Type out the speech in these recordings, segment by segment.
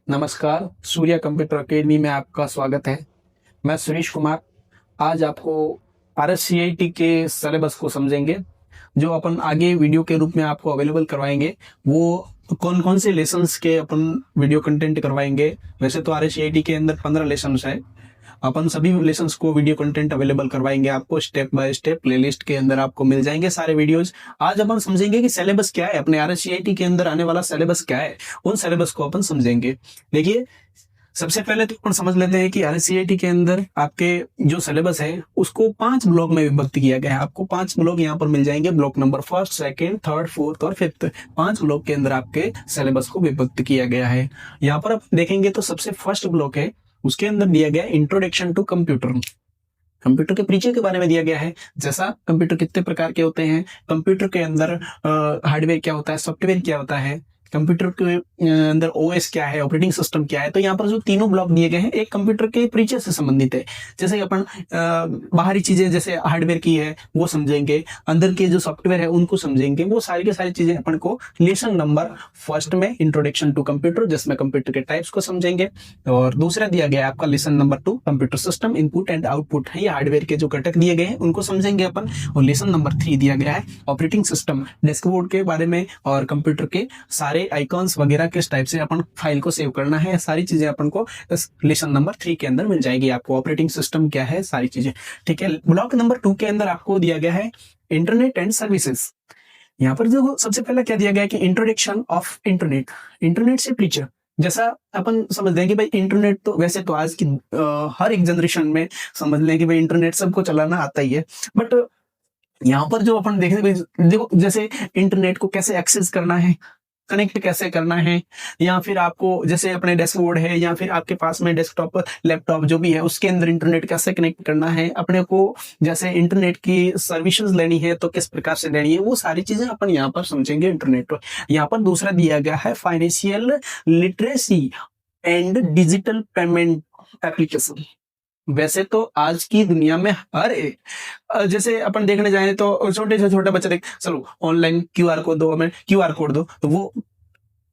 नमस्कार, Surya computer academy में आपका स्वागत है। मैं सुरेश कुमार। आज आपको आरएससीआईटी के सिलेबस को समझेंगे, जो अपन आगे वीडियो के रूप में आपको अवेलेबल करवाएंगे। वो कौन कौन से लेसन्स के अपन वीडियो कंटेंट करवाएंगे। वैसे तो आरएससीआईटी के अंदर 15 लेसन्स है। अपन सभी लेसन्स को वीडियो कंटेंट अवेलेबल करवाएंगे आपको, स्टेप बाय स्टेप प्लेलिस्ट के अंदर आपको मिल जाएंगे सारे वीडियोस। आज अपन समझेंगे कि सिलेबस क्या है, अपने आरएससीआईटी के अंदर आने वाला सिलेबस क्या है। उन सिलेबस को अपन समझेंगे। देखिए, सबसे पहले तो अपन समझ लेते हैं कि आरएससीआईटी के अंदर आपके जो सिलेबस है उसको 5 ब्लॉक में विभक्त किया गया है। आपको 5 ब्लॉक यहाँ पर मिल जाएंगे। Block number 1st, 2nd, 3rd, 4th और 5th, 5 ब्लॉक के अंदर आपके सिलेबस को विभक्त किया गया है। यहाँ पर आप देखेंगे तो सबसे फर्स्ट ब्लॉक है, उसके अंदर दिया गया इंट्रोडक्शन टू कंप्यूटर। कंप्यूटर के परिचय के बारे में दिया गया है। जैसा कंप्यूटर कितने प्रकार के होते हैं, कंप्यूटर के अंदर हार्डवेयर क्या होता है, सॉफ्टवेयर क्या होता है, कंप्यूटर के अंदर ओएस क्या है, ऑपरेटिंग सिस्टम क्या है। तो यहाँ पर जो तीनों ब्लॉक दिए गए हैं एक कंप्यूटर के परिचय से संबंधित है। जैसे अपन बाहरी चीजें जैसे हार्डवेयर की है वो समझेंगे, अंदर के जो सॉफ्टवेयर है उनको समझेंगे। वो सारी की सारी चीजें अपन को लेसन नंबर 1st में इंट्रोडक्शन टू कंप्यूटर, जिसमें कंप्यूटर के टाइप्स को समझेंगे। और दूसरा दिया गया है आपका lesson number 2 computer system input and output है। ये हार्डवेयर के जो घटक दिए गए हैं उनको समझेंगे अपन। और लेसन नंबर 3 दिया गया है ऑपरेटिंग सिस्टम, डेस्कबोर्ड के बारे में और कंप्यूटर के सारे आइकॉन्स वगैरह किस टाइप से अपन फाइल को सेव करना है, सारी चीजें अपन को इस लेसन नंबर 3 के अंदर मिल जाएगी। आपको ऑपरेटिंग सिस्टम क्या है, सारी चीजें। ठीक है। ब्लॉक नंबर 2 के अंदर आपको दिया गया है इंटरनेट एंड सर्विसेज। यहाँ पर जो सबसे पहला क्या दिया गया है कि इंट्रोडक्शन ऑफ इंटरनेट, इंटरनेट से परिचय। जैसा अपन समझ लें कि भाई इंटरनेट तो वैसे तो आज की हर एक जनरेशन में समझ लें कि भाई इंटरनेट सबको चलाना आता ही है। बट यहाँ पर जो अपन देखें, देखो जैसे इंटरनेट को कैसे एक्सेस करना है, कनेक्ट कैसे करना है, या फिर आपको जैसे अपने डेस्कबोर्ड है या फिर आपके पास में डेस्कटॉप लैपटॉप जो भी है उसके अंदर इंटरनेट कैसे कनेक्ट करना है, अपने को जैसे इंटरनेट की सर्विसेज लेनी है तो किस प्रकार से लेनी है, वो सारी चीजें अपन यहाँ पर समझेंगे इंटरनेट पर। यहाँ पर दूसरा दिया गया है financial literacy and digital payment application. वैसे तो आज की दुनिया में हर एक जैसे अपन देखने जाए तो छोटे से छोटा बच्चा देख, चलो ऑनलाइन क्यूआर कोड दो, हमें क्यूआर कोड दो, तो वो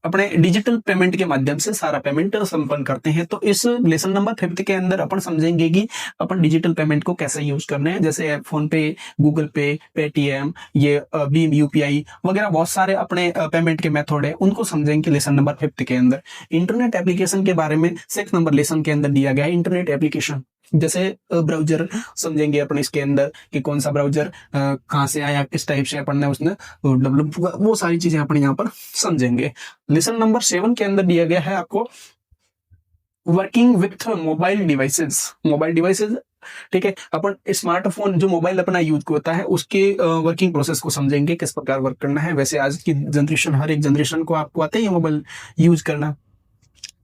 अपने डिजिटल पेमेंट के माध्यम से सारा पेमेंट संपन्न करते हैं। तो इस लेसन नंबर 5 के अंदर अपन समझेंगे कि अपन डिजिटल पेमेंट को कैसे यूज करना है। जैसे फोन पे, गूगल पे, पेटीएम, ये भीम यूपीआई वगैरह बहुत सारे अपने पेमेंट के मेथड है, उनको समझेंगे लेसन नंबर 5 के अंदर। इंटरनेट एप्लीकेशन के बारे में 6 नंबर लेसन के अंदर दिया गया है इंटरनेट एप्लीकेशन। जैसे ब्राउजर समझेंगे अपन इसके अंदर कि कौन सा ब्राउजर कहाँ से आया, किस टाइप से अपन ने उसने डेवलप हुआ, वो सारी चीजें अपन यहाँ पर समझेंगे। लेसन नंबर 7 के अंदर दिया गया है आपको working with mobile devices. Mobile devices, ठीक है, अपन स्मार्टफोन जो मोबाइल अपना यूज होता है उसके वर्किंग प्रोसेस को समझेंगे, किस प्रकार वर्क करना है। वैसे आज की जनरेशन, हर एक जनरेशन को आपको आता है मोबाइल यूज करना।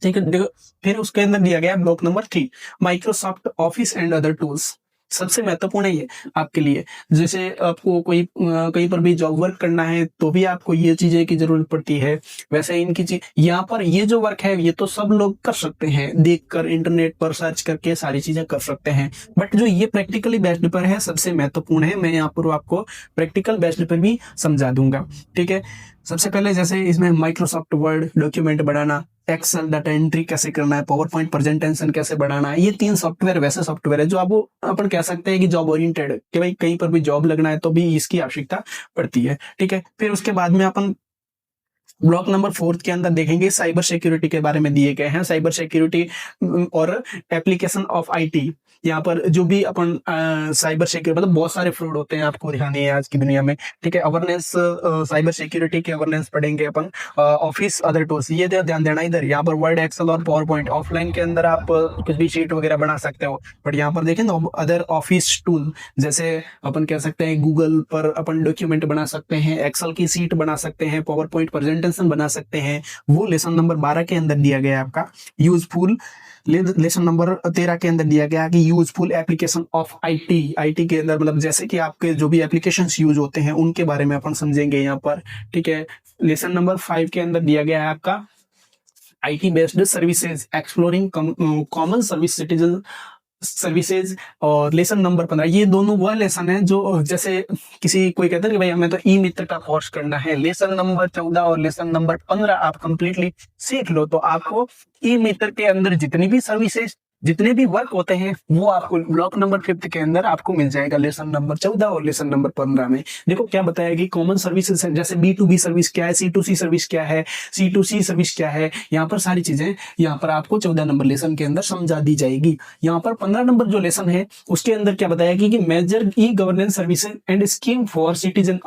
ठीक है, देखो फिर उसके अंदर दिया गया block number 3 Microsoft office and other tools. सबसे महत्वपूर्ण है ये आपके लिए। जैसे आपको कोई कहीं पर भी जॉब वर्क करना है तो भी आपको ये चीजें की जरूरत पड़ती है। वैसे इनकी चीज यहाँ पर ये जो वर्क है ये तो सब लोग कर सकते हैं, देखकर इंटरनेट पर सर्च करके सारी चीजें कर सकते हैं। बट जो ये प्रैक्टिकली बेस्ड पर है सबसे महत्वपूर्ण है, मैं यहाँ पर आपको प्रैक्टिकल बेस्ड पर भी समझा दूंगा। ठीक है, सबसे पहले जैसे इसमें माइक्रोसॉफ्ट वर्ड डॉक्यूमेंट बनाना, एक्सेल डाटा एंट्री कैसे करना है, पावर पॉइंट प्रेजेंटेशन कैसे बढ़ाना है, ये 3 सॉफ्टवेयर वैसे सॉफ्टवेयर है जो आपको अपन कह सकते हैं कि जॉब ओरिएंटेड है, कि भाई कहीं पर भी जॉब लगना है तो भी इसकी आवश्यकता पड़ती है। ठीक है, फिर उसके बाद में अपन ब्लॉक नंबर 4 के अंदर देखेंगे साइबर सिक्योरिटी के बारे में दिए गए हैं। साइबर सिक्योरिटी और एप्लीकेशन ऑफ आईटी। यहाँ पर जो भी अपन साइबर सिक्योरिटी, मतलब बहुत सारे फ्रॉड होते हैं, आपको ध्यान है आज की दुनिया में। ठीक है, अवेयरनेस, साइबर सिक्योरिटी के अवेयरनेस पढ़ेंगे अपन। ऑफिस अदर टूल्स, ये ध्यान देना इधर। यहाँ पर वर्ड, एक्सेल और पावर पॉइंट ऑफलाइन के अंदर आप कुछ भी शीट वगैरह बना सकते हो, बट यहाँ पर देखें ना अदर ऑफिस टूल, जैसे अपन कह सकते हैं गूगल पर अपन डॉक्यूमेंट बना सकते हैं, एक्सेल की सीट बना सकते हैं, पावर पॉइंट प्रेजेंटेशन बना सकते हैं। वो लेसन नंबर 12 के अंदर दिया गया है आपका यूजफुल। लेसन नंबर 13 के अंदर दिया गया कि useful application of IT. IT के अंदर मतलब जैसे कि आपके जो भी एप्लीकेशंस यूज होते हैं उनके बारे में अपन समझेंगे यहाँ पर। ठीक है, लेसन नंबर 5 के अंदर दिया गया है आपका IT based services exploring common service citizen services और लेसन नंबर 15, ये दोनों वह लेसन है जो जैसे किसी कोई कहता है कि भाई हमें तो ई मित्र का कोर्स करना है, लेसन नंबर 14 और लेसन नंबर 15 आप कंप्लीटली सीख लो तो आपको ई मित्र के अंदर जितनी भी सर्विसेज, जितने भी वर्क होते हैं वो आपको ब्लॉक नंबर 5 के अंदर आपको मिल जाएगा लेसन नंबर 14 और लेसन नंबर 15 में। देखो क्या बताया कि कॉमन सर्विसेज जैसे B2B सर्विस क्या है, C2C सर्विस क्या है, C2C सर्विस क्या है, यहाँ पर सारी चीजें यहाँ पर आपको 14 नंबर लेसन के अंदर समझा दी जाएगी। यहाँ पर 15 नंबर जो लेसन है उसके अंदर क्या बताया कि major e governance services and scheme for citizen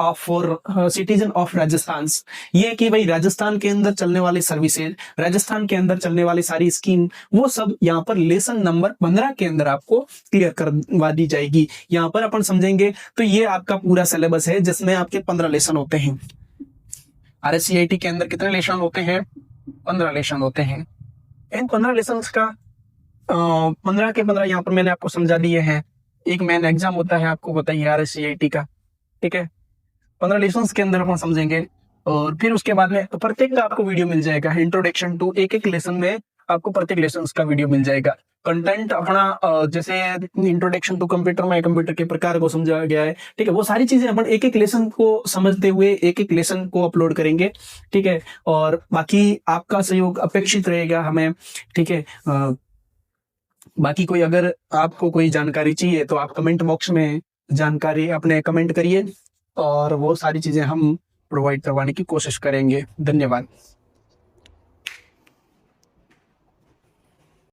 of Rajasthan. ये कि भाई राजस्थान के अंदर चलने वाली सर्विसेज, राजस्थान के अंदर चलने वाली सारी स्कीम, वो सब यहाँ पर लेसन नंबर 15 के अंदर आपको क्लियर करवा दी जाएगी। यहाँ पर अपन समझेंगे तो ये आपका पूरा सिलेबस है जिसमें आपके 15 लेसन होते हैं। RSCIT के अंदर कितने लेसन होते हैं? 15 लेसन होते हैं। इन 15 लेसन का 15 के 15 यहाँ पर मैंने आपको समझा दिए हैं। एक मेन एग्जाम होता है, आपको बताइए RSCIT का, ठीक है। 15 लेसन के अंदर अपन समझेंगे और फिर उसके बाद में प्रत्येक का आपको वीडियो मिल जाएगा। इंट्रोडक्शन टू एक लेसन में आपको प्रत्येक लेसन का वीडियो मिल जाएगा। कंटेंट अपना जैसे इंट्रोडक्शन टू कंप्यूटर में कंप्यूटर के प्रकार को समझाया गया है, ठीक है। वो सारी चीजें अपन एक लेसन को समझते हुए एक लेसन को अपलोड करेंगे, ठीक है। और बाकी आपका सहयोग अपेक्षित रहेगा हमें, ठीक है। बाकी कोई अगर आपको कोई जानकारी चाहिए तो आप कमेंट बॉक्स में जानकारी अपने कमेंट करिए और वो सारी चीजें हम प्रोवाइड करवाने की कोशिश करेंगे। धन्यवाद।